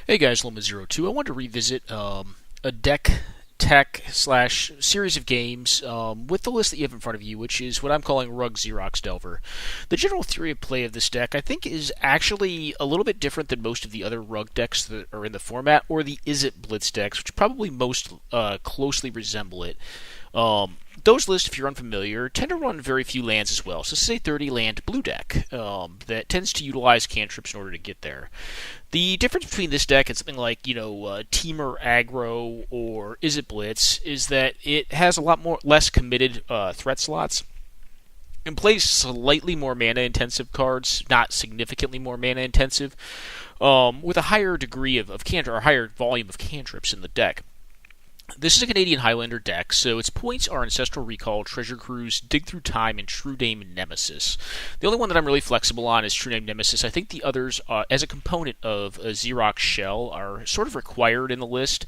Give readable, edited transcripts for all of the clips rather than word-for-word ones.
Hey guys, Loma02. I wanted to revisit a deck tech slash series of games with the list that you have in front of you, which is what I'm calling Rug Xerox Delver. The general theory of play of this deck, I think, is actually a little bit different than most of the other Rug decks that are in the format, or the Izzet Blitz decks, which probably most closely resemble it. Those lists, if you're unfamiliar, tend to run very few lands as well. So this is a 30-land blue deck that tends to utilize cantrips in order to get there. The difference between this deck and something like, Temur Aggro or Izzet Blitz is that it has a lot less committed threat slots and plays slightly more mana-intensive cards, not significantly more mana-intensive, with a higher degree of or higher volume of cantrips in the deck. This is a Canadian Highlander deck, so its points are Ancestral Recall, Treasure Cruise, Dig Through Time, and True Name Nemesis. The only one that I'm really flexible on is True Name Nemesis. I think the others, as a component of a Xerox shell, are sort of required in the list.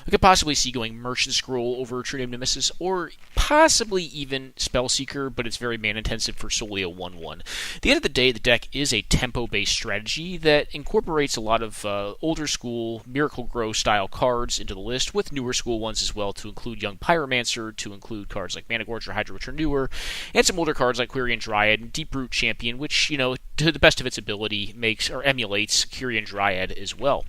I could possibly see going Merchant Scroll over True Name Nemesis, or possibly even Spellseeker, but it's very mana-intensive for solely a 1-1. At the end of the day, the deck is a tempo-based strategy that incorporates a lot of older school Miracle Grow style cards into the list, with newer school ones as well, to include Young Pyromancer, to include cards like Mana Gorge or Hydra, which are newer, and some older cards like Quirion Dryad and Deeproot Champion, which, to the best of its ability, makes or emulates Quirion Dryad as well.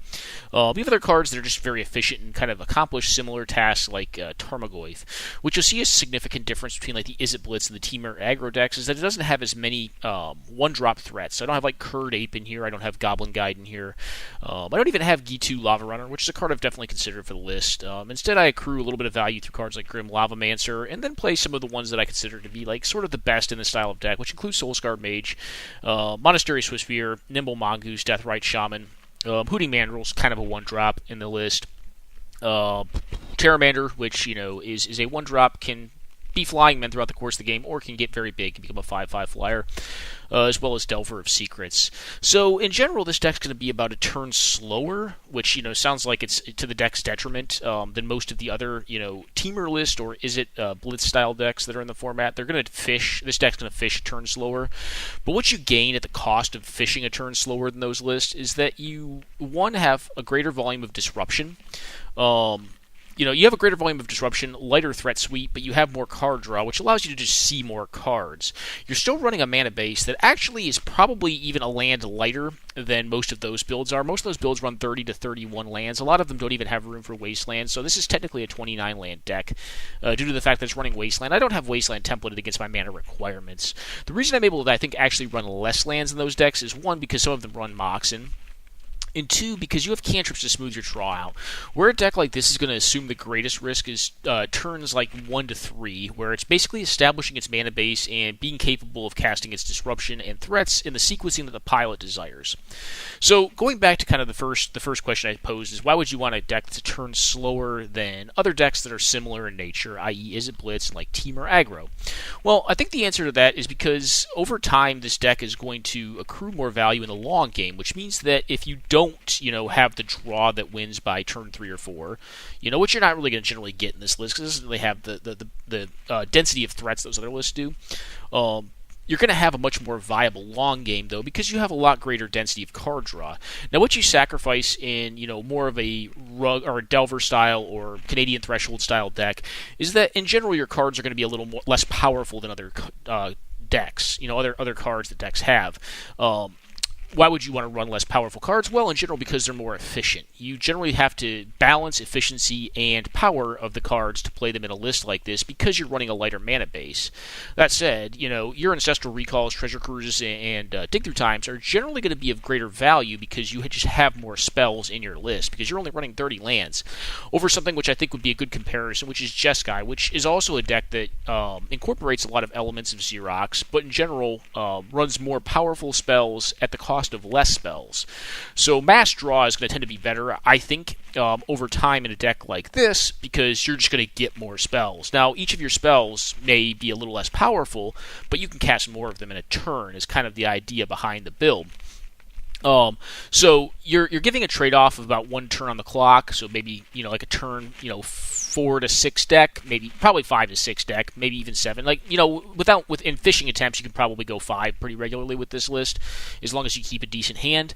We have other cards that are just very efficient and kind of accomplish similar tasks, like Tarmogoyf, which you'll see a significant difference between like the Izzet Blitz and the Temur Aggro decks is that it doesn't have as many one-drop threats. So I don't have like Curd Ape in here, I don't have Goblin Guide in here, I don't even have Gitu Lava Runner, which is a card I've definitely considered for the list. Instead, I accrue a little bit of value through cards like Grim Lavamancer, and then play some of the ones that I consider to be like sort of the best in the style of deck, which includes Soulscar Mage, Monastery Swiftspear, Nimble Mongoose, Deathrite Shaman, Hooting Mandrel's kind of a one-drop in the list. Terramander, which is a one-drop, can be flying men throughout the course of the game, or can get very big and become a 5/5 flyer, as well as Delver of Secrets. So in general, this deck's going to be about a turn slower, which sounds like it's to the deck's detriment than most of the other Temur list or Izzet Blitz style decks that are in the format. They're going to fish. This deck's going to fish a turn slower, but what you gain at the cost of fishing a turn slower than those lists is that you have a greater volume of disruption. You have a greater volume of disruption, lighter threat suite, but you have more card draw, which allows you to just see more cards. You're still running a mana base that actually is probably even a land lighter than most of those builds are. Most of those builds run 30 to 31 lands. A lot of them don't even have room for Wasteland, so this is technically a 29 land deck due to the fact that it's running Wasteland. I don't have Wasteland templated against my mana requirements. The reason I'm able to, I think, actually run less lands in those decks is, one, because some of them run Moxen, and two, because you have cantrips to smooth your draw out. Where a deck like this is going to assume the greatest risk is turns like 1 to 3, where it's basically establishing its mana base and being capable of casting its disruption and threats in the sequencing that the pilot desires. So going back to kind of the first question I posed is, why would you want a deck that's a turn slower than other decks that are similar in nature, i.e. Izzet Blitz and like Temur Aggro? Well, I think the answer to that is because over time this deck is going to accrue more value in the long game, which means that if you don't have the draw that wins by turn 3 or 4, which you're not really going to generally get in this list because it doesn't really have the density of threats those other lists do. You're going to have a much more viable long game, though, because you have a lot greater density of card draw. Now, what you sacrifice in, more of a Rug or a Delver style or Canadian Threshold style deck is that, in general, your cards are going to be a little less powerful than other decks, other cards that decks have. Why would you want to run less powerful cards? Well, in general, because they're more efficient. You generally have to balance efficiency and power of the cards to play them in a list like this because you're running a lighter mana base. That said, your Ancestral Recalls, Treasure Cruises, and Dig Through Times are generally going to be of greater value because you just have more spells in your list, because you're only running 30 lands, over something which I think would be a good comparison, which is Jeskai, which is also a deck that incorporates a lot of elements of Xerox, but in general runs more powerful spells at the cost of less spells. So mass draw is going to tend to be better, I think, over time in a deck like this, because you're just going to get more spells. Now, each of your spells may be a little less powerful, but you can cast more of them in a turn, is kind of the idea behind the build. So you're giving a trade-off of about 1 turn on the clock, so maybe, like a turn, 4 to 6 deck, probably 5 to 6 deck, maybe even 7. In fishing attempts, you can probably go 5 pretty regularly with this list, as long as you keep a decent hand.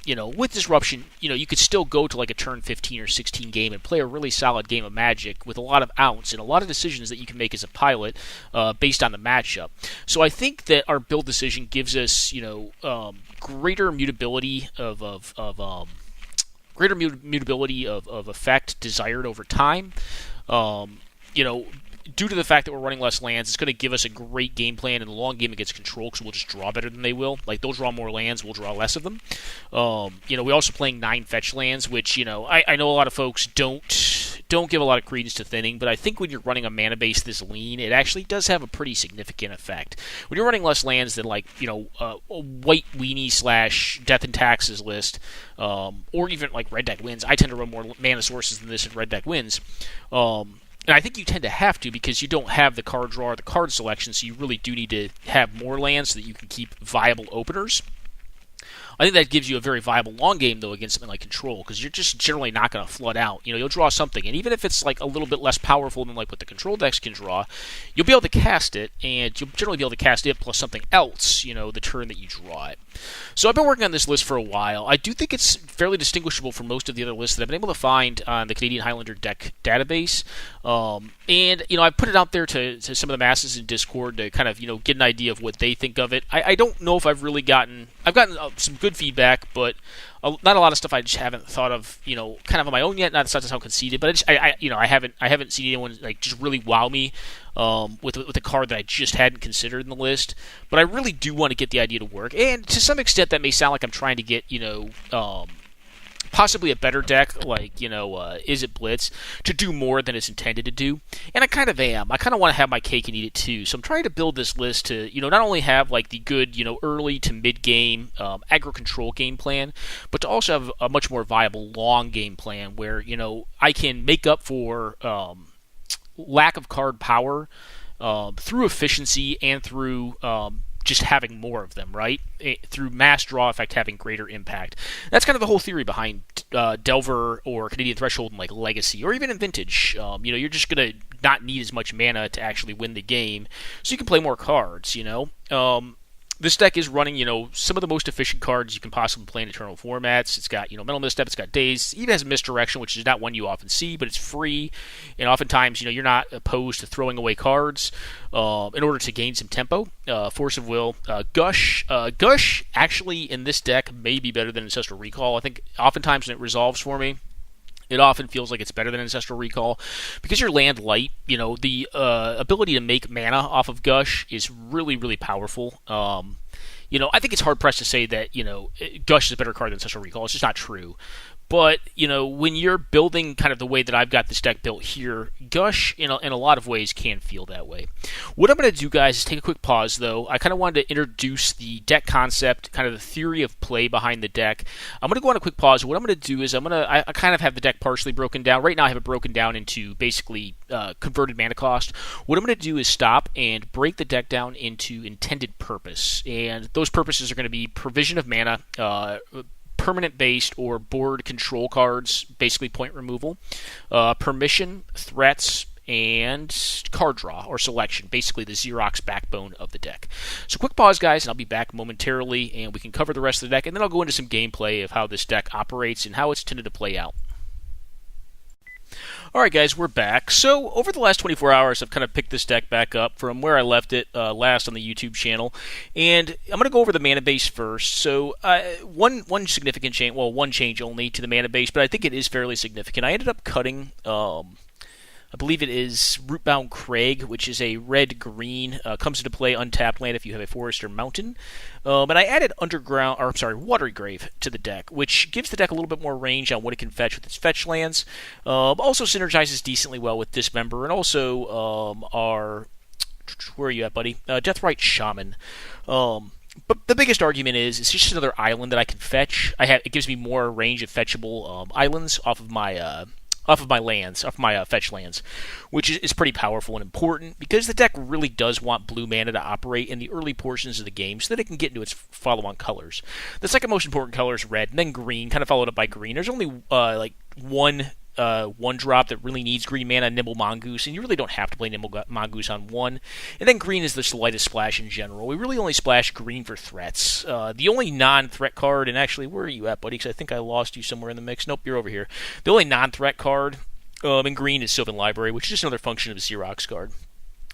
with Disruption, you could still go to like a turn 15 or 16 game and play a really solid game of Magic with a lot of ounce and a lot of decisions that you can make as a pilot based on the matchup. So I think that our build decision gives us, greater mutability of effect desired over time. Due to the fact that we're running less lands, it's going to give us a great game plan in the long game against control because we'll just draw better than they will. Like, they'll draw more lands, we'll draw less of them. We're also playing 9 fetch lands, which, I know a lot of folks don't give a lot of credence to thinning, but I think when you're running a mana base this lean, it actually does have a pretty significant effect. When you're running less lands than, like, a white weenie / death and taxes list, or even, like, red deck wins, I tend to run more mana sources than this in red deck wins. And I think you tend to have to because you don't have the card draw or the card selection, so you really do need to have more lands so that you can keep viable openers. I think that gives you a very viable long game, though, against something like Control, because you're just generally not going to flood out. You'll draw something, and even if it's like a little bit less powerful than like what the Control decks can draw, you'll be able to cast it, and you'll generally be able to cast it plus something else, the turn that you draw it. So I've been working on this list for a while. I do think it's fairly distinguishable from most of the other lists that I've been able to find on the Canadian Highlander deck database. And I put it out there to some of the masses in Discord to kind of, get an idea of what they think of it. I don't know if I've gotten some good feedback, but not a lot of stuff I just haven't thought of, kind of on my own yet. Not to sound conceited, but I haven't seen anyone like just really wow me with a card that I just hadn't considered in the list. But I really do want to get the idea to work, and to some extent that may sound like I'm trying to get possibly a better deck like Izzet Blitz to do more than it's intended to do, and I kind of am. I kind of want to have my cake and eat it too. So I'm trying to build this list to not only have like the good early to mid game aggro control game plan, but to also have a much more viable long game plan where I can make up for lack of card power through efficiency and through just having more of them, right? Through mass draw effect having greater impact. That's kind of the whole theory behind Delver or Canadian Threshold and like Legacy, or even in Vintage. You're just going to not need as much mana to actually win the game, so you can play more cards, This deck is running, some of the most efficient cards you can possibly play in Eternal formats. It's got, Mental Misstep, it's got Daze, it even has Misdirection, which is not one you often see, but it's free, and oftentimes, you're not opposed to throwing away cards in order to gain some tempo. Force of Will, Gush. Gush, actually, in this deck, may be better than Ancestral Recall. I think oftentimes when it resolves for me, it often feels like it's better than Ancestral Recall. Because you're land light, the ability to make mana off of Gush is really, really powerful. I think it's hard-pressed to say that, Gush is a better card than Ancestral Recall. It's just not true. But, when you're building kind of the way that I've got this deck built here, Gush, in a lot of ways, can feel that way. What I'm going to do, guys, is take a quick pause, though. I kind of wanted to introduce the deck concept, kind of the theory of play behind the deck. I'm going to go on a quick pause. What I'm going to do is I kind of have the deck partially broken down. Right now, I have it broken down into basically converted mana cost. What I'm going to do is stop and break the deck down into intended purpose. And those purposes are going to be provision of mana, permanent-based or board control cards, basically point removal, permission, threats, and card draw or selection, basically the Xerox backbone of the deck. So quick pause, guys, and I'll be back momentarily, and we can cover the rest of the deck, and then I'll go into some gameplay of how this deck operates and how it's tended to play out. Alright guys, we're back. So, over the last 24 hours, I've kind of picked this deck back up from where I left it last on the YouTube channel. And I'm going to go over the mana base first. So, one significant change, well, one change only to the mana base, but I think it is fairly significant. I ended up cutting, I believe it is Rootbound Crag, which is a red-green, comes into play untapped land if you have a forest or mountain. And I added Watery Grave to the deck, which gives the deck a little bit more range on what it can fetch with its fetch lands. Also synergizes decently well with Dismember, and also where are you at, buddy? Deathrite Shaman. But the biggest argument is it's just another island that I can fetch. It gives me more range of fetchable islands off of my fetch lands, which is pretty powerful and important because the deck really does want blue mana to operate in the early portions of the game so that it can get into its follow-on colors. The second most important color is red, and then green, kind of followed up by green. There's only one one drop that really needs green mana, Nimble Mongoose, and you really don't have to play Nimble Mongoose on one. And then green is the lightest splash in general. We really only splash green for threats. The only non-threat card, and actually, where are you at, buddy? Because I think I lost you somewhere in the mix. Nope, you're over here. The only non-threat card in green is Sylvan Library, which is just another function of a Xerox card.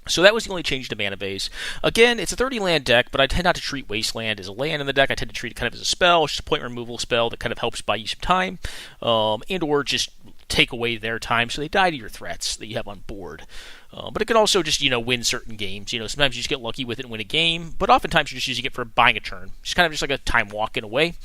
So that was the only change to mana base. Again, it's a 30-land deck, but I tend not to treat Wasteland as a land in the deck. I tend to treat it kind of as a spell, just a point removal spell that kind of helps buy you some time, and or just take away their time so they die to your threats that you have on board. But it can also just, win certain games. Sometimes you just get lucky with it and win a game, but oftentimes you're just using it for buying a turn. It's kind of just like a time walk in a way.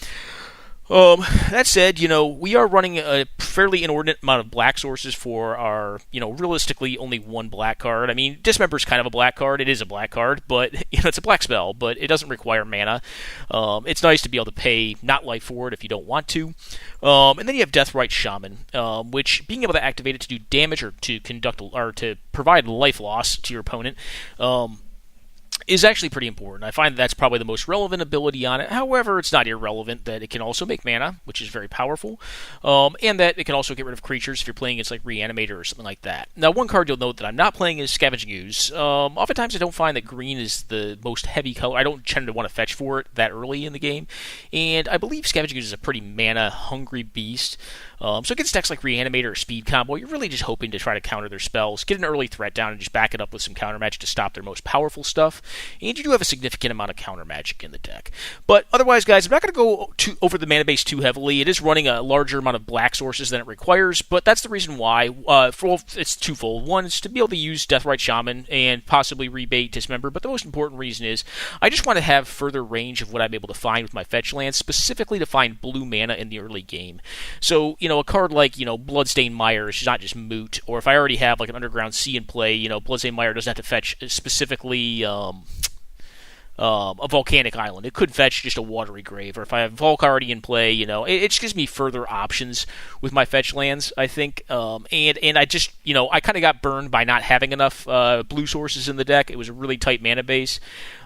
That said, we are running a fairly inordinate amount of black sources for our, realistically only one black card. I mean, Dismember is kind of a black card. It is a black card, but, it's a black spell, but it doesn't require mana. It's nice to be able to pay not life for it if you don't want to. And then you have Deathrite Shaman, which being able to activate it to do damage or to to provide life loss to your opponent, is actually pretty important. I find that's probably the most relevant ability on it. However, it's not irrelevant that it can also make mana, which is very powerful, and that it can also get rid of creatures if you're playing against like Reanimator or something like that. Now, one card you'll note that I'm not playing is Scavenging Ooze. Oftentimes I don't find that green is the most heavy color. I don't tend to want to fetch for it that early in the game, and I believe Scavenging Ooze is a pretty mana-hungry beast. So against decks like Reanimator or Speed Combo, you're really just hoping to try to counter their spells, get an early threat down, and just back it up with some counter magic to stop their most powerful stuff. And you do have a significant amount of counter magic in the deck. But otherwise, guys, I'm not going to go over the mana base too heavily. It is running a larger amount of black sources than it requires, but that's the reason why. It's twofold. One is to be able to use Deathrite Shaman and possibly rebait Dismember, but the most important reason is I just want to have further range of what I'm able to find with my fetch lands, specifically to find blue mana in the early game. So, a card like, Bloodstained Mire is not just moot, or if I already have like an Underground Sea in play, Bloodstained Mire doesn't have to fetch specifically a volcanic island. It could fetch just a watery grave, or if I have Volk already in play, it just gives me further options with my fetch lands, I think. And I just, I kind of got burned by not having enough blue sources in the deck. It was a really tight mana base.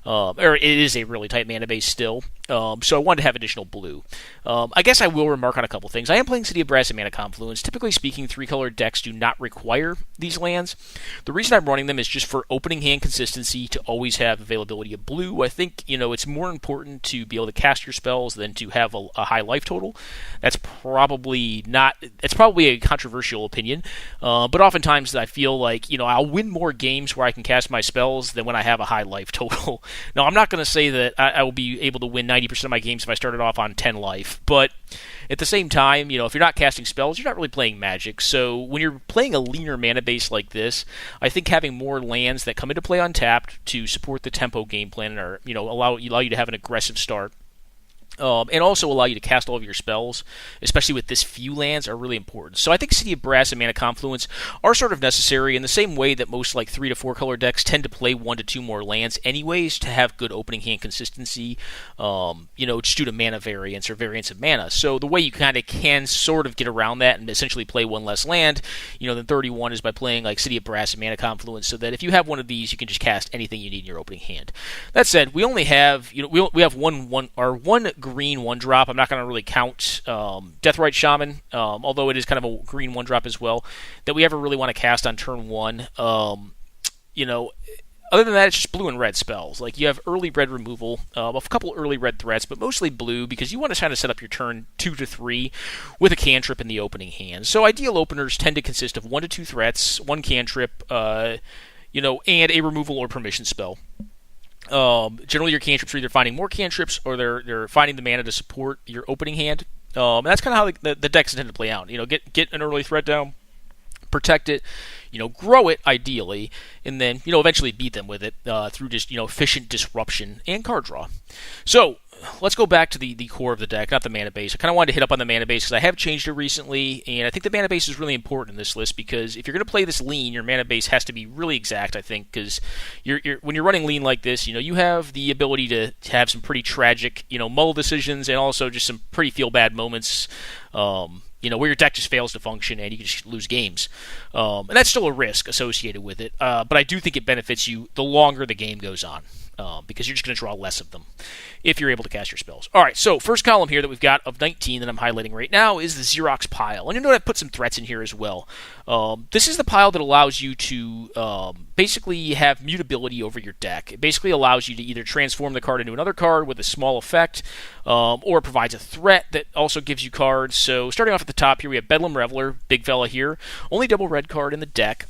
Or it is a really tight mana base still. So I wanted to have additional blue. I guess I will remark on a couple things. I am playing City of Brass and Mana Confluence. Typically speaking, 3-color decks do not require these lands. The reason I'm running them is just for opening hand consistency, to always have availability of blue. I think, it's more important to be able to cast your spells than to have a high life total. That's probably a controversial opinion. But oftentimes I feel like, I'll win more games where I can cast my spells than when I have a high life total. Now, I'm not going to say that I will be able to win 90% of my games if I started off on 10 life, but at the same time, if you're not casting spells, you're not really playing Magic. So when you're playing a leaner mana base like this, I think having more lands that come into play untapped to support the tempo game plan, or allow you to have an aggressive start, and also allow you to cast all of your spells, especially with this few lands, are really important. So I think City of Brass and Mana Confluence are sort of necessary in the same way that most 3 to 4 color decks tend to play 1 to 2 more lands anyways to have good opening hand consistency, just due to mana variance or variance of mana. So the way you kind of can sort of get around that and essentially play one less land, than 31 is by playing City of Brass and Mana Confluence, so that if you have one of these, you can just cast anything you need in your opening hand. That said, we only have, we have one green 1-drop. I'm not going to really count Deathrite Shaman, although it is kind of a green 1-drop as well, that we ever really want to cast on turn 1. Other than that, it's just blue and red spells. You have early red removal, a couple early red threats, but mostly blue, because you want to kind of set up your turn 2 to 3 with a cantrip in the opening hand. So ideal openers tend to consist of 1 to 2 threats, 1 cantrip, and a removal or permission spell. Generally, your cantrips are either finding more cantrips or they're finding the mana to support your opening hand. And that's kind of how the decks tend to play out. Get an early threat down, protect it, grow it ideally, and then eventually beat them with it through just efficient disruption and card draw. So let's go back to the core of the deck, not the mana base. I kind of wanted to hit up on the mana base because I have changed it recently, and I think the mana base is really important in this list, because if you're going to play this lean, your mana base has to be really exact, I think, because when you're running lean like this, you have the ability to have some pretty tragic, mull decisions, and also just some pretty feel-bad moments, where your deck just fails to function and you can just lose games. And that's still a risk associated with it, but I do think it benefits you the longer the game goes on. because you're just going to draw less of them if you're able to cast your spells. All right, so first column here that we've got of 19 that I'm highlighting right now is the Xerox Pile. And you know I've put some threats in here as well. This is the pile that allows you to basically have mutability over your deck. It basically allows you to either transform the card into another card with a small effect, or it provides a threat that also gives you cards. So starting off at the top here, we have Bedlam Reveler, big fella here. Only double red card in the deck.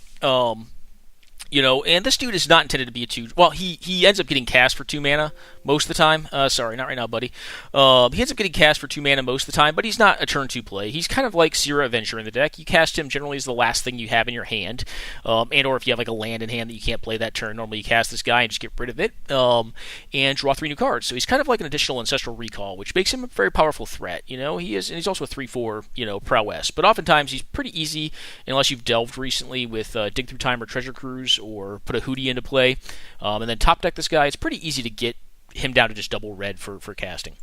And this dude is not intended to be a 2. Well, he ends up getting cast for 2 mana most of the time. Sorry, not right now, buddy. He ends up getting cast for 2 mana most of the time, but he's not a turn 2 play. He's kind of like Seer Avenger in the deck. You cast him generally as the last thing you have in your hand, and or if you have like a land in hand that you can't play that turn, normally you cast this guy and just get rid of it, and draw 3 new cards. So he's kind of like an additional Ancestral Recall, which makes him a very powerful threat. And he's also a 3/4 prowess. But oftentimes he's pretty easy unless you've delved recently with Dig Through Time or Treasure Cruise, or put a Hootie into play, and then top deck this guy. It's pretty easy to get him down to just double red for casting.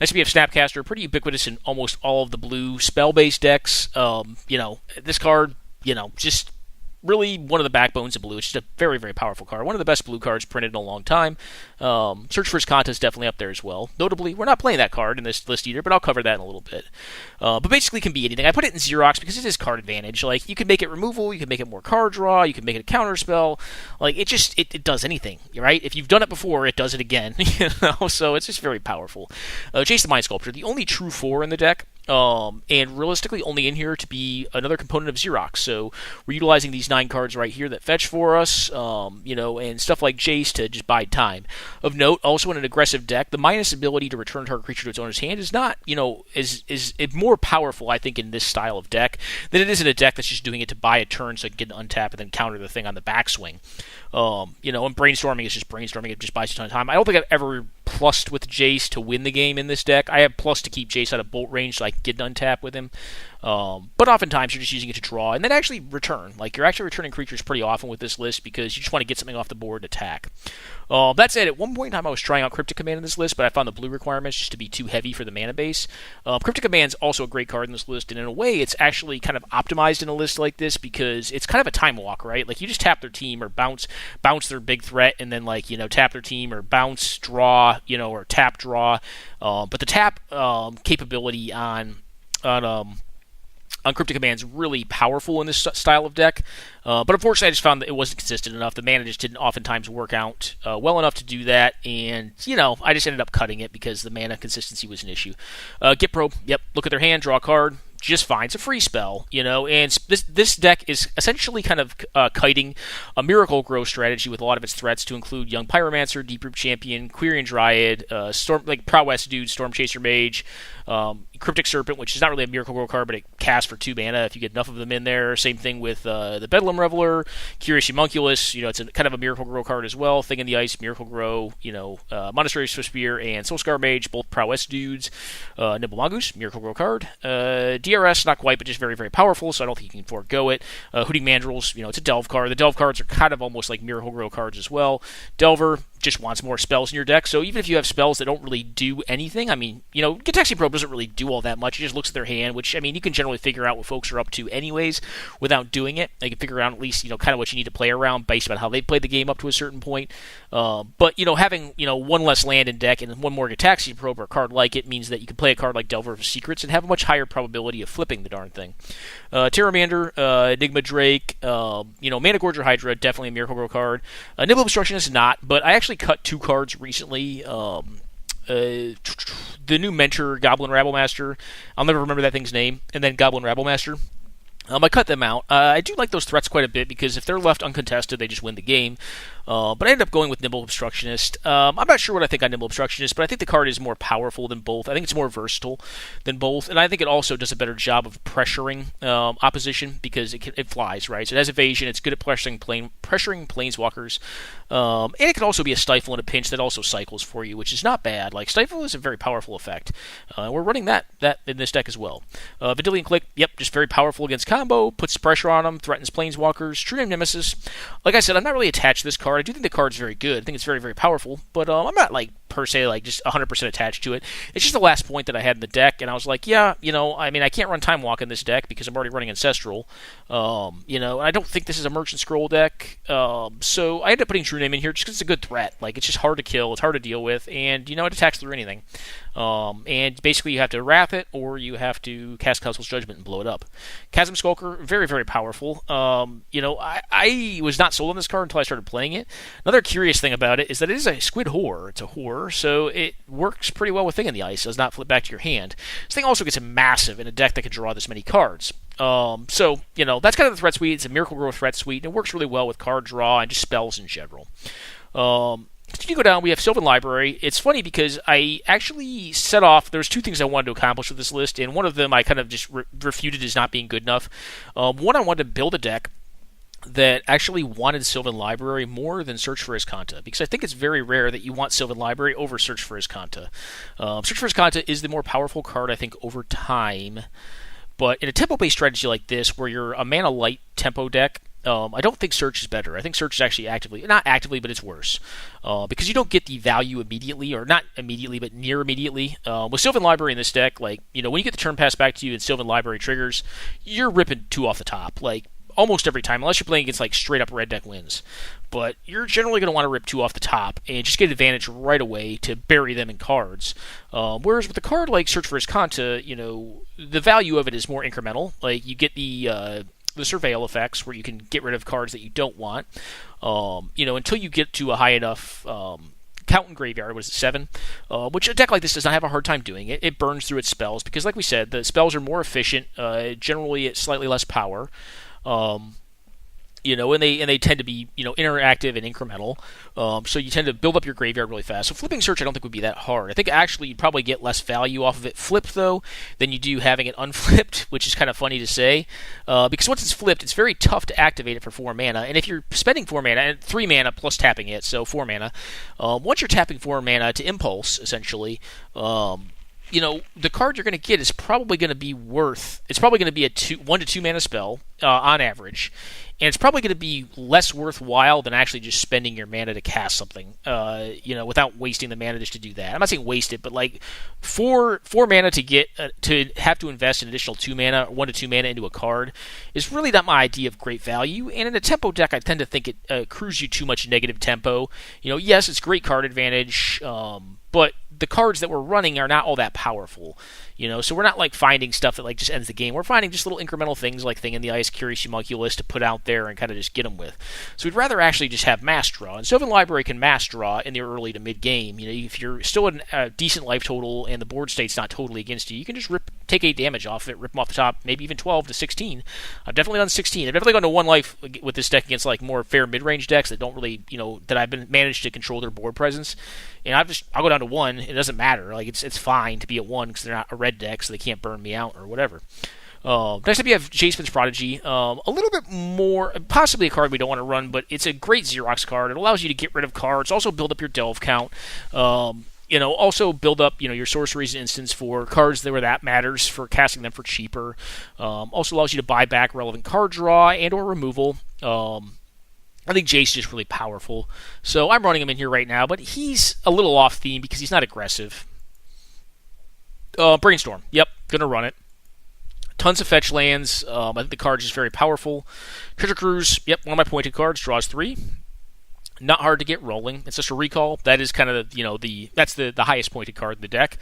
Next we have Snapcaster, pretty ubiquitous in almost all of the blue spell-based decks. This card, just really one of the backbones of blue. It's just a very, very powerful card. One of the best blue cards printed in a long time. Search for His Contest definitely up there as well. Notably, we're not playing that card in this list either, but I'll cover that in a little bit. But basically it can be anything. I put it in Xerox because it is card advantage. Like, you can make it removal, you can make it more card draw, you can make it a counter spell. Like, it does anything, right? If you've done it before, it does it again. So it's just very powerful. Chase the Mind Sculptor, the only true 4 in the deck. And realistically only in here to be another component of Xerox. So we're utilizing these 9 cards right here that fetch for us, and stuff like Jace to just bide time. Of note, also in an aggressive deck, the minus ability to return target creature to its owner's hand is not, is more powerful, I think, in this style of deck than it is in a deck that's just doing it to buy a turn so it can get an untap and then counter the thing on the backswing. And brainstorming is just brainstorming. It just buys a ton of time. I don't think I've ever plussed with Jace to win the game in this deck. I have plus to keep Jace out of bolt range so I can get an untap with him. But oftentimes you're just using it to draw and then actually return. Like, you're actually returning creatures pretty often with this list because you just want to get something off the board and attack. That said, at one point in time I was trying out Cryptic Command in this list, but I found the blue requirements just to be too heavy for the mana base. Cryptic Command's also a great card in this list, and in a way it's actually kind of optimized in a list like this because it's kind of a time walk, right? Like, you just tap their team or bounce their big threat, and then tap their team or bounce, draw, or tap, draw. But the tap capability on Cryptic Command's really powerful in this style of deck, but unfortunately I just found that it wasn't consistent enough. The mana just didn't oftentimes work out well enough to do that, and I just ended up cutting it because the mana consistency was an issue. Get Probe, yep, look at their hand, draw a card, just fine. It's a free spell, and this deck is essentially kind of kiting a Miracle Grow strategy with a lot of its threats to include Young Pyromancer, Deep Root Champion, Quirion Dryad, Prowess Dude, Storm Chaser Mage, Cryptic Serpent, which is not really a Miracle Grow card, but it casts for 2 mana if you get enough of them in there. Same thing with the Bedlam Reveler, Curious Homunculus. It's kind of a Miracle Grow card as well. Thing in the Ice, Miracle Grow. Monastery Swiftspear and Soulscar Mage, both Prowess Dudes. Nimble Mongoose, Miracle Grow card. DRS, not quite, but just very, very powerful, so I don't think you can forego it. Hooting Mandrills, it's a Delve card. The Delve cards are kind of almost like Miracle Grow cards as well. Delver just wants more spells in your deck, so even if you have spells that don't really do anything, Gitaxian Probe doesn't really do all that much. It just looks at their hand, which, you can generally figure out what folks are up to anyways without doing it. They can figure out at least, kind of what you need to play around based on how they played the game up to a certain point. But, having, one less land in deck and one more Gitaxian Probe or a card like it means that you can play a card like Delver of Secrets and have a much higher probability of flipping the darn thing. Terramander, Enigma Drake, Mana Gorger Hydra, definitely a Miracle Grow card. Nibble Obstructionist, not, but I actually cut 2 cards recently. The new Mentor, Goblin Rabblemaster. I'll never remember that thing's name. And then Goblin Rabblemaster. I cut them out. I do like those threats quite a bit because if they're left uncontested, they just win the game. But I ended up going with Nimble Obstructionist. I'm not sure what I think on Nimble Obstructionist, but I think the card is more powerful than both. I think it's more versatile than both, and I think it also does a better job of pressuring opposition because it flies, right? So it has evasion. It's good at pressuring planeswalkers, and it can also be a Stifle in a pinch that also cycles for you, which is not bad. Like, Stifle is a very powerful effect. We're running that in this deck as well. Vidilian Click, yep, just very powerful against combo, puts pressure on them, threatens planeswalkers. True Name Nemesis, like I said, I'm not really attached to this card. I do think the card's very good. I think it's very, very powerful, but I'm not per se like just 100% attached to it. It's just the last point that I had in the deck, and I was like, yeah, I mean, I can't run Time Walk in this deck because I'm already running Ancestral. And I don't think this is a Merchant Scroll deck. So I ended up putting True Name in here just because it's a good threat. Like, it's just hard to kill, it's hard to deal with, and it attacks through anything. And basically you have to Wrath it, or you have to cast Cosmos Judgment and blow it up. Chasm Skulker, very, very powerful. I was not sold on this card until I started playing it. Another curious thing about it is that it is a Squid Horror. It's a horror, so it works pretty well with Thing in the Ice. It does not flip back to your hand. This thing also gets massive in a deck that can draw this many cards. So that's kind of the threat suite. It's a Miracle Growth threat suite, and it works really well with card draw and just spells in general. Continue to go down, we have Sylvan Library. It's funny because I actually set off, there's two things I wanted to accomplish with this list, and one of them I kind of just refuted as not being good enough. One, I wanted to build a deck that actually wanted Sylvan Library more than Search for Azcanta, because I think it's very rare that you want Sylvan Library over Search for Azcanta. Search for Azcanta is the more powerful card, I think, over time, but in a tempo-based strategy like this, where you're a mana-light tempo deck, I don't think Search is better. I think Search is actually not actively, but it's worse. Because you don't get the value immediately, or not immediately, but near immediately. With Sylvan Library in this deck, when you get the turn pass back to you and Sylvan Library triggers, you're ripping 2 off the top. Almost every time, unless you're playing against straight up red deck wins. But you're generally going to want to rip 2 off the top and just get advantage right away to bury them in cards. Whereas with a card like Search for Azcanta, the value of it is more incremental. You get the Surveil effects, where you can get rid of cards that you don't want, until you get to a high enough count in graveyard. What is it, 7? Which a deck like this does not have a hard time doing. It burns through its spells, because like we said, the spells are more efficient, generally at slightly less power. And they tend to be, interactive and incremental. So you tend to build up your graveyard really fast. So flipping Search I don't think would be that hard. I think actually you'd probably get less value off of it flipped, though, than you do having it unflipped, which is kind of funny to say. Because once it's flipped, it's very tough to activate it for 4 mana. And if you're spending 4 mana, and 3 mana plus tapping it, so 4 mana, once you're tapping 4 mana to Impulse, essentially, the card you're going to get is probably going to be it's probably going to be a 1 to 2 mana spell on average, and it's probably going to be less worthwhile than actually just spending your mana to cast something, without wasting the mana just to do that. I'm not saying waste it, but 4 mana to get to have to invest an additional 2 mana, 1 to 2 mana into a card is really not my idea of great value. And in a tempo deck, I tend to think it accrues you too much negative tempo. Yes, it's great card advantage, but the cards that we're running are not all that powerful, so we're not finding stuff that just ends the game. We're finding just little incremental things like Thing in the Ice, Curious Homunculus to put out there and kind of just get them with. So we'd rather actually just have mass draw, and Sylvan Library can mass draw in the early to mid game. If you're still at a decent life total and the board state's not totally against you, you can just take 8 damage off it, rip them off the top, maybe even 12 to 16. I've definitely done 16. I've definitely gone to 1 life with this deck against more fair mid-range decks that don't really, that I've been managed to control their board presence. And I'll go down to 1. It doesn't matter. It's fine to be at 1 because they're not a red deck, so they can't burn me out or whatever. Next up, you have Jaceman's Prodigy. A little bit more, possibly a card we don't want to run, but it's a great Xerox card. It allows you to get rid of cards, also build up your delve count. Also build up, your sorceries instance for cards where that matters, for casting them for cheaper. Also allows you to buy back relevant card draw and or removal. I think Jace is just really powerful. So I'm running him in here right now, but he's a little off theme because he's not aggressive. Brainstorm. Yep, gonna run it. Tons of fetch lands. I think the card is just very powerful. Treasure Cruise. Yep, one of my pointed cards. Draws 3. Not hard to get rolling. It's just a recall. That is kind of that's the highest pointed card in the deck.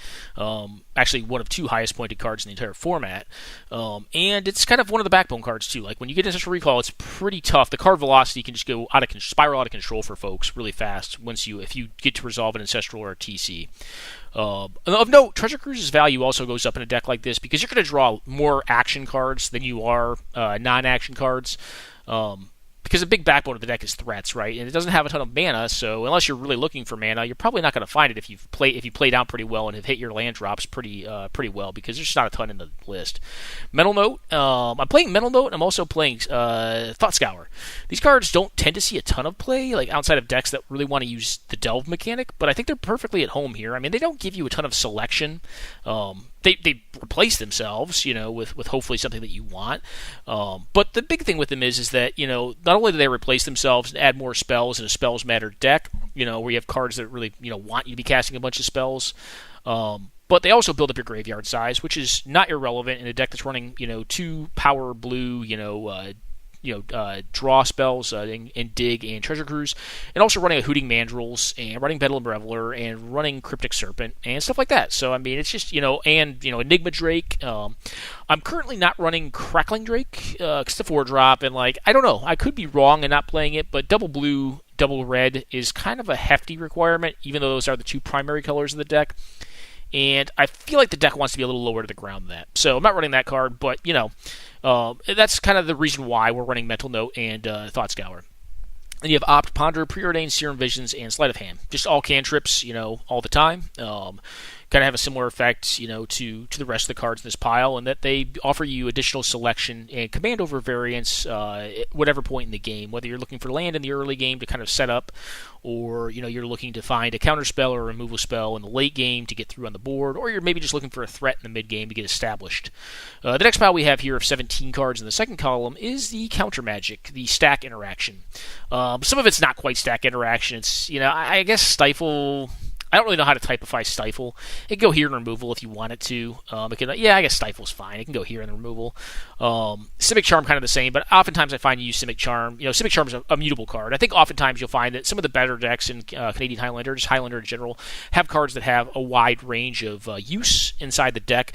Actually, one of 2 highest pointed cards in the entire format. And it's kind of one of the backbone cards too. When you get into such a recall, it's pretty tough. The card velocity can just go spiral out of control for folks really fast if you get to resolve an Ancestral or a TC. Of note, Treasure Cruise's value also goes up in a deck like this because you're going to draw more action cards than you are non-action cards. Because the big backbone of the deck is threats, right? And it doesn't have a ton of mana, so unless you're really looking for mana, you're probably not going to find it if you played out pretty well and have hit your land drops pretty well, because there's just not a ton in the list. Mental Note. I'm playing Mental Note, and I'm also playing Thought Scour. These cards don't tend to see a ton of play, outside of decks that really want to use the delve mechanic, but I think they're perfectly at home here. I mean, they don't give you a ton of selection. They replace themselves, with hopefully something that you want. But the big thing with them is that, not only do they replace themselves and add more spells in a spells matter deck, where you have cards that really, want you to be casting a bunch of spells. But they also build up your graveyard size, which is not irrelevant in a deck that's running, 2 power blue, draw spells and dig and treasure cruise, and also running a Hooting Mandrills and running Bedlam Reveler and running Cryptic Serpent and stuff like that. So I mean, it's just and Enigma Drake. I'm currently not running Crackling Drake because it's a 4-drop, and I don't know, I could be wrong and not playing it, but double blue, double red is kind of a hefty requirement, even though those are the 2 primary colors of the deck. And I feel like the deck wants to be a little lower to the ground than that. So I'm not running that card, but, that's kind of the reason why we're running Mental Note and Thought Scour. Then you have Opt, Ponder, Preordained, Serum Visions, and Sleight of Hand. Just all cantrips, all the time. Kind of have a similar effect, to the rest of the cards in this pile, and that they offer you additional selection and command over variance at whatever point in the game, whether you're looking for land in the early game to kind of set up, or you're looking to find a counter spell or a removal spell in the late game to get through on the board, or you're maybe just looking for a threat in the mid game to get established. The next pile we have here of 17 cards in the second column is the counter magic, the stack interaction. Some of it's not quite stack interaction. It's I guess Stifle. I don't really know how to typify Stifle. It can go here in removal if you want it to. I guess Stifle's fine. It can go here in the removal. Civic Charm kind of the same, but oftentimes I find you use Civic Charm. Civic Charm is a mutable card. I think oftentimes you'll find that some of the better decks in Canadian Highlander, just Highlander in general, have cards that have a wide range of use inside the deck.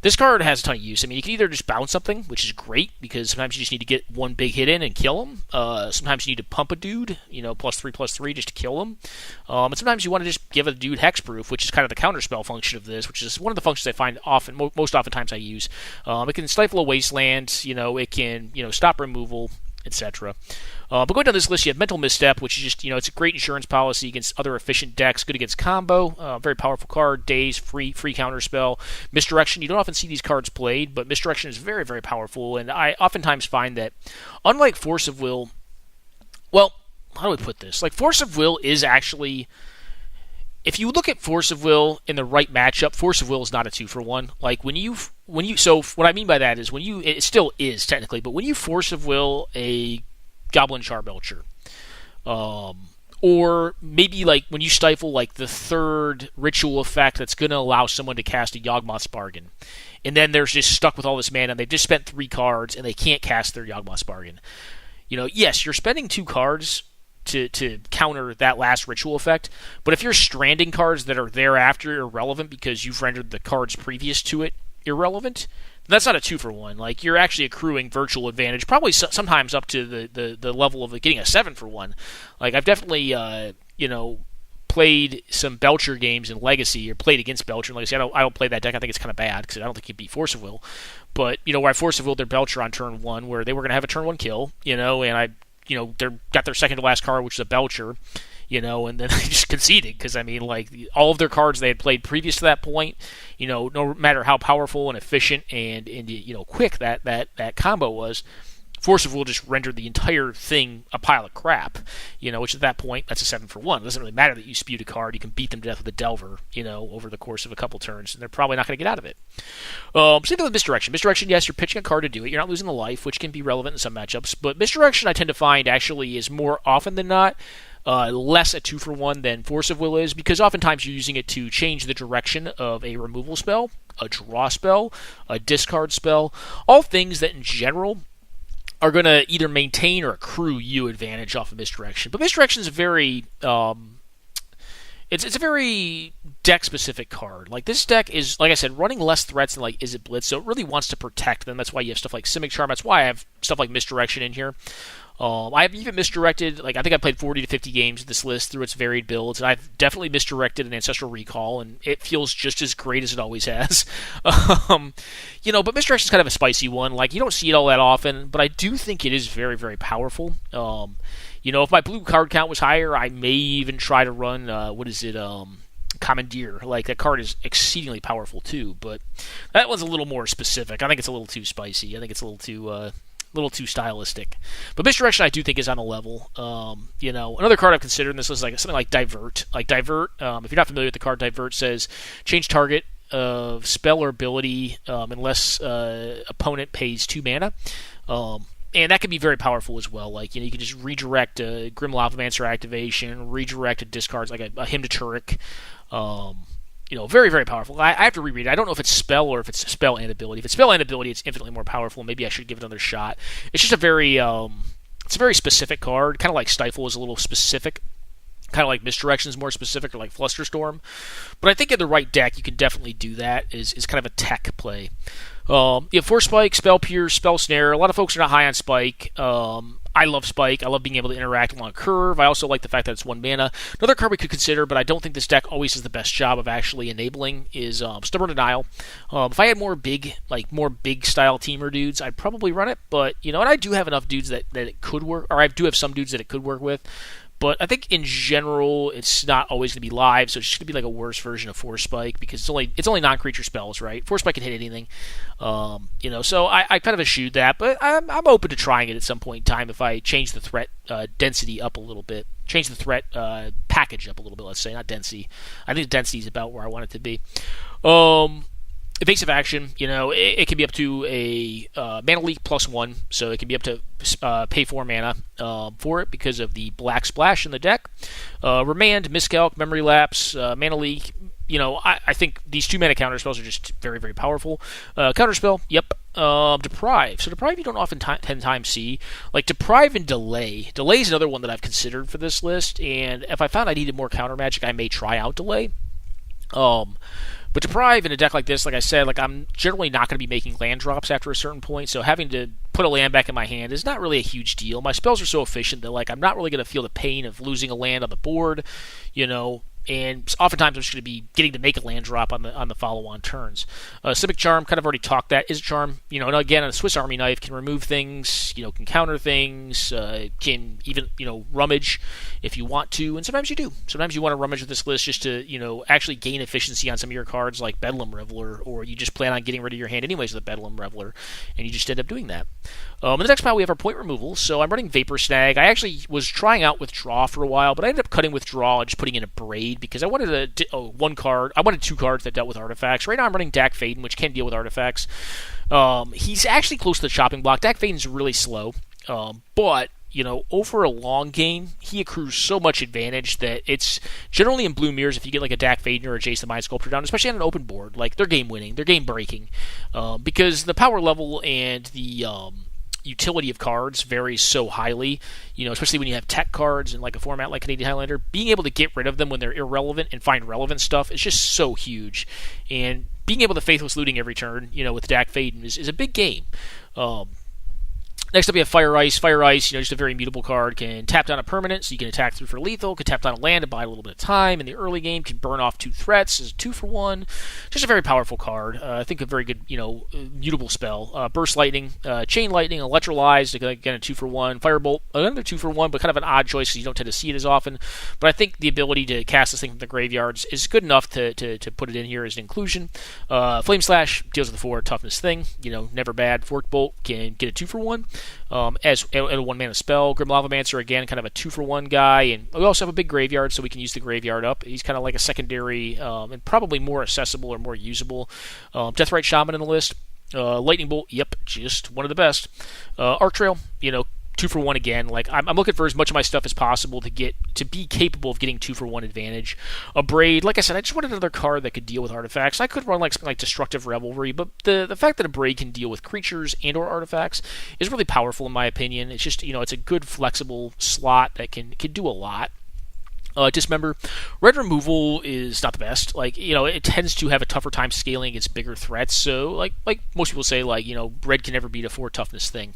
This card has a ton of use. I mean, you can either just bounce something, which is great, because sometimes you just need to get one big hit in and kill him. Sometimes you need to pump a dude, +3/+3 just to kill him. And sometimes you want to just give a dude hexproof, which is kind of the counterspell function of this, which is one of the functions I find most oftentimes I use. It can stifle a wasteland, it can, stop removal, etc. But going down this list, you have Mental Misstep, which is just, it's a great insurance policy against other efficient decks, good against combo, very powerful card, Daze, free counterspell. Misdirection, you don't often see these cards played, but Misdirection is very, very powerful, and I oftentimes find that, unlike Force of Will, well, how do I put this? Force of Will is actually, if you look at Force of Will in the right matchup, Force of Will is not a 2-for-1. So what I mean by that is it still is technically, but when you Force of Will a Goblin Charbelcher, or maybe when you stifle the third ritual effect that's going to allow someone to cast a Yawgmoth's Bargain, and then they're just stuck with all this mana, and they've just spent 3 cards, and they can't cast their Yawgmoth's Bargain. Yes, you're spending 2 cards to counter that last ritual effect, but if you're stranding cards that are thereafter irrelevant because you've rendered the cards previous to it irrelevant, that's not a 2-for-1. You're actually accruing virtual advantage, probably sometimes up to the level of getting a 7-for-1. I've definitely played some Belcher games in Legacy, or played against Belcher in Legacy. I don't play that deck. I think it's kind of bad because I don't think you'd beat Force of Will. But where I Force of Will their Belcher on turn 1, where they were going to have a turn 1 kill, and I they got their second to last card, which is a Belcher, and then they just conceded because, all of their cards they had played previous to that point, no matter how powerful and efficient and quick that combo was, Force of Will just rendered the entire thing a pile of crap, which at that point, that's a 7-for-1. It doesn't really matter that you spewed a card. You can beat them to death with a Delver, over the course of a couple turns, and they're probably not going to get out of it. Same thing with Misdirection. Misdirection, yes, you're pitching a card to do it. You're not losing the life, which can be relevant in some matchups, but Misdirection I tend to find actually is more often than not less a 2-for-1 than Force of Will is, because oftentimes you're using it to change the direction of a removal spell, a draw spell, a discard spell, all things that in general are going to either maintain or accrue you advantage off of Misdirection. But Misdirection is a very it's a very deck-specific card. This deck is, like I said, running less threats than Izzet Blitz, so it really wants to protect them. That's why you have stuff like Civic Charm. That's why I have stuff like Misdirection in here. I have even misdirected, I think I played 40 to 50 games of this list through its varied builds, and I've definitely misdirected an Ancestral Recall, and it feels just as great as it always has. But Misdirection is kind of a spicy one. You don't see it all that often, but I do think it is very, very powerful. If my blue card count was higher, I may even try to run, Commandeer. That card is exceedingly powerful too, but that one's a little more specific. I think it's a little too spicy. I think it's a little too stylistic. But Misdirection I do think is on a level. Another card I've considered in this list is something like Divert. Divert, if you're not familiar with the card, Divert says change target of spell or ability unless opponent pays 2 mana. And that can be very powerful as well. Like, you can just redirect a Grim Lavamancer activation, redirect a discard, like a Hymn to Turek. Very, very powerful. I have to reread it. I don't know if it's spell or if it's spell and ability. If it's spell and ability, it's infinitely more powerful. Maybe I should give it another shot. It's just a very specific card, kind of like Stifle is a little specific. Kind of like Misdirection is more specific, or like Flusterstorm. But I think in the right deck, you can definitely do that. Is kind of a tech play. You have Force Spike, Spell Pierce, Spell Snare. A lot of folks are not high on Spike. I love Spike. I love being able to interact along a curve. I also like the fact that it's 1 mana. Another card we could consider, but I don't think this deck always does the best job of actually enabling, is Stubborn Denial. If I had more big style teamer dudes, I'd probably run it. But and I do have enough dudes that it could work, or I do have some dudes that it could work with. But I think in general, it's not always going to be live, so it's just going to be like a worse version of Force Spike, because it's only non-creature spells, right? Force Spike can hit anything, So I kind of eschewed that, but I'm open to trying it at some point in time if I change the threat density up a little bit, change the threat package up a little bit. Let's say, not density. I think density is about where I want it to be. Evasive action, it can be up to a mana leak +1, so it can be up to pay 4 mana for it because of the black splash in the deck. Remand, Miscalc, Memory Lapse, mana leak. I think these 2 mana counter spells are just very, very powerful. Counterspell, yep. Deprive. So Deprive you don't often 10 times see. Like Deprive and Delay. Delay is another one that I've considered for this list, and if I found I needed more counter magic, I may try out Delay. But Deprive in a deck like this, like I said, I'm generally not going to be making land drops after a certain point, so having to put a land back in my hand is not really a huge deal. My spells are so efficient that I'm not really going to feel the pain of losing a land on the board, and oftentimes I'm just going to be getting to make a land drop on the follow-on turns. Civic Charm, kind of already talked that. Izzet Charm, and again, a Swiss Army knife, can remove things, can counter things, can even, rummage if you want to, and sometimes you do. Sometimes you want to rummage with this list just to, actually gain efficiency on some of your cards like Bedlam Reveler, or you just plan on getting rid of your hand anyways with a Bedlam Reveler, and you just end up doing that. In the next pile, we have our point removal, so I'm running Vapor Snag. I actually was trying out Withdraw for a while, but I ended up cutting Withdraw and just putting in a Braid, because I wanted one card. I wanted 2 cards that dealt with artifacts. Right now I'm running Dak Faden, which can deal with artifacts. He's actually close to the chopping block. Dak Faden's really slow, but over a long game, he accrues so much advantage that it's generally in blue mirrors if you get like a Dak Faden or a Jace the Mind Sculptor down, especially on an open board. They're game winning, they're game breaking, because the power level and the utility of cards varies so highly, especially when you have tech cards in like a format like Canadian Highlander. Being able to get rid of them when they're irrelevant and find relevant stuff is just so huge. And being able to Faithless Looting every turn, with Dak Faden is a big game. Next up, we have Fire Ice. Fire Ice, just a very mutable card. Can tap down a permanent, so you can attack through for lethal. Can tap down a land to buy a little bit of time in the early game. Can burn off 2 threats. Is 2-for-1. Just a very powerful card. I think a very good, mutable spell. Burst Lightning, Chain Lightning, Electrolyzed. Again, a 2-for-1. Firebolt, another 2-for-1, but kind of an odd choice because you don't tend to see it as often. But I think the ability to cast this thing from the graveyards is good enough to put it in here as an inclusion. Flame Slash deals with the 4 toughness thing. Never bad. Fork Bolt can get a 2-for-1. As a 1-mana spell. Grim Lavamancer, again, kind of a 2-for-1 guy, and we also have a big graveyard, so we can use the graveyard up. He's kind of like a secondary, and probably more accessible or more usable. Deathrite Shaman in the list. Lightning Bolt, yep, just one of the best. Arc Trail, 2-for-1 again. I'm looking for as much of my stuff as possible to be capable of getting 2-for-1 advantage. A Braid, like I said, I just wanted another card that could deal with artifacts. I could run something like Destructive Revelry, but the fact that a Braid can deal with creatures and or artifacts is really powerful in my opinion. It's just, it's a good flexible slot that can do a lot. Dismember. Red removal is not the best. It tends to have a tougher time scaling against bigger threats. So, like most people say, red can never beat a 4 toughness thing.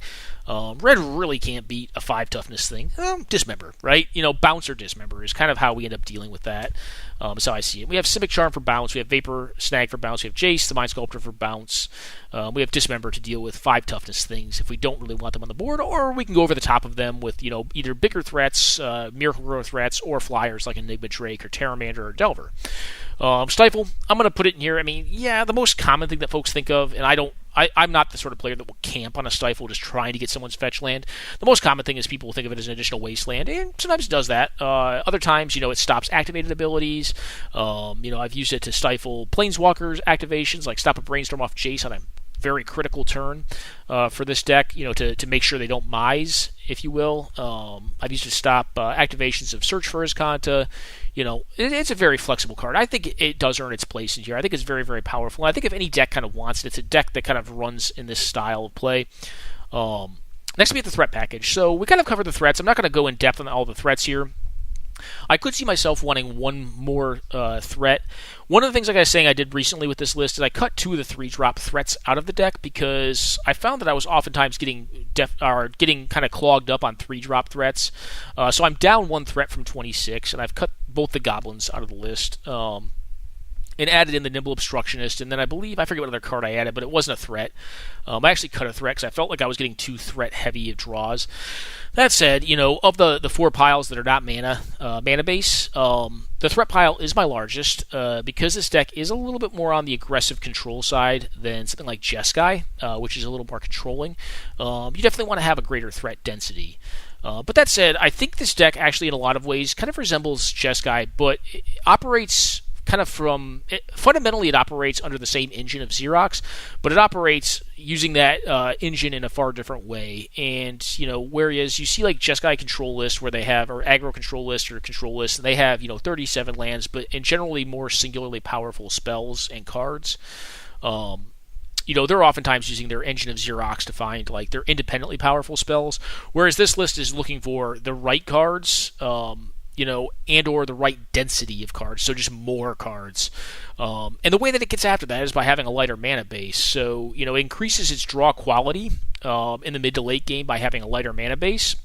Red really can't beat a 5 toughness thing. Dismember, right? Bounce or Dismember is kind of how we end up dealing with that. That's how I see it. We have Civic Charm for bounce. We have Vapor Snag for bounce. We have Jace, the Mind Sculptor, for bounce. We have Dismember to deal with 5 toughness things if we don't really want them on the board, or we can go over the top of them with, either bigger threats, Miracle Grow threats, or flyers like Enigma Drake or Terramander or Delver. Stifle, I'm going to put it in here. The most common thing that folks think of, and I'm not the sort of player that will camp on a Stifle just trying to get someone's fetch land. The most common thing is people will think of it as an additional wasteland, and sometimes it does that. Other times, it stops activated abilities. I've used it to stifle Planeswalkers activations, like stop a Brainstorm off Jace on a very critical turn for this deck, to make sure they don't mise, if you will. I've used to stop activations of Search for Azcanta. It's a very flexible card. I think it does earn its place in here. I think it's very, very powerful. And I think if any deck kind of wants it, it's a deck that kind of runs in this style of play. Next, we have the threat package. So we kind of covered the threats. I'm not going to go in depth on all the threats here. I could see myself wanting one more threat. One of the things, like I was saying, I did recently with this list is I cut 2 of the 3-drop threats out of the deck because I found that I was oftentimes getting kind of clogged up on 3-drop threats. So I'm down 1 threat from 26, and I've cut both the goblins out of the list. And added in the Nimble Obstructionist, and then I forget what other card I added, but it wasn't a threat. I actually cut a threat because I felt like I was getting too threat-heavy of draws. That said, of the 4 piles that are not mana base, the threat pile is my largest because this deck is a little bit more on the aggressive control side than something like Jeskai, which is a little more controlling. You definitely want to have a greater threat density. But that said, I think this deck actually in a lot of ways kind of resembles Jeskai, but it operates fundamentally it operates under the same engine of Xerox, but it operates using that engine in a far different way. And, whereas you see like Jeskai control lists where they have, or aggro control lists or control lists, and they have, 37 lands, but in generally more singularly powerful spells and cards. They're oftentimes using their engine of Xerox to find like their independently powerful spells, whereas this list is looking for the right cards, and or the right density of cards, so just more cards. And the way that it gets after that is by having a lighter mana base. So, it increases its draw quality in the mid to late game by having a lighter mana base.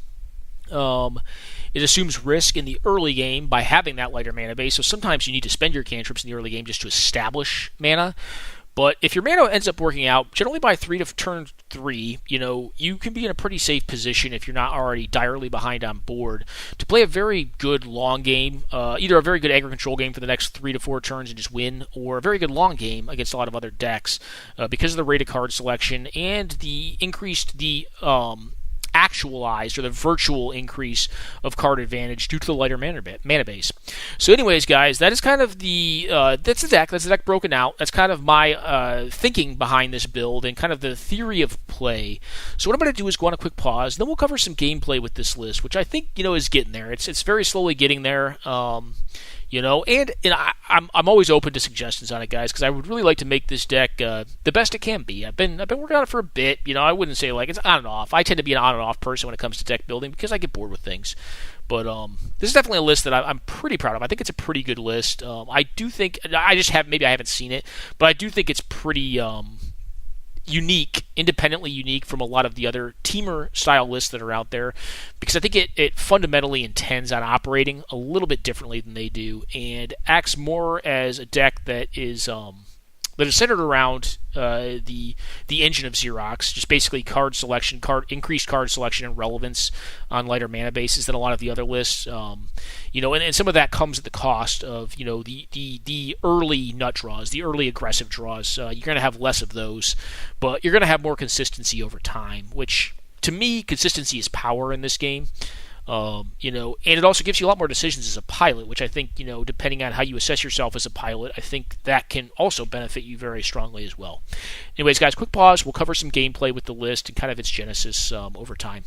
It assumes risk in the early game by having that lighter mana base, so sometimes you need to spend your cantrips in the early game just to establish mana. But if your mana ends up working out, generally by turn 3, you can be in a pretty safe position if you're not already direly behind on board to play a very good long game, either a very good aggro control game for the next 3 to 4 turns and just win, or a very good long game against a lot of other decks because of the rated card selection and the actualized or the virtual increase of card advantage due to the lighter mana base. So anyways, guys, that is kind of that's the deck broken out. That's kind of my thinking behind this build and kind of the theory of play. So what I'm going to do is go on a quick pause, then we'll cover some gameplay with this list, which I think is getting there. It's very slowly getting there. I'm always open to suggestions on it, guys, because I would really like to make this deck the best it can be. I've been working on it for a bit. I wouldn't say like it's on and off. I tend to be an on and off person when it comes to deck building because I get bored with things. But this is definitely a list that I'm pretty proud of. I think it's a pretty good list. I do think I haven't seen it, but I do think it's pretty unique, independently unique from a lot of the other teamer style lists that are out there, because I think it fundamentally intends on operating a little bit differently than they do and acts more as a deck that is centered around the engine of Xerox, just basically increased card selection and relevance on lighter mana bases than a lot of the other lists. And some of that comes at the cost of the early nut draws, the early aggressive draws. You're going to have less of those, but you're going to have more consistency over time, which to me, consistency is power in this game. And it also gives you a lot more decisions as a pilot, which I think, depending on how you assess yourself as a pilot, I think that can also benefit you very strongly as well. Anyways, guys, quick pause. We'll cover some gameplay with the list and kind of its genesis over time.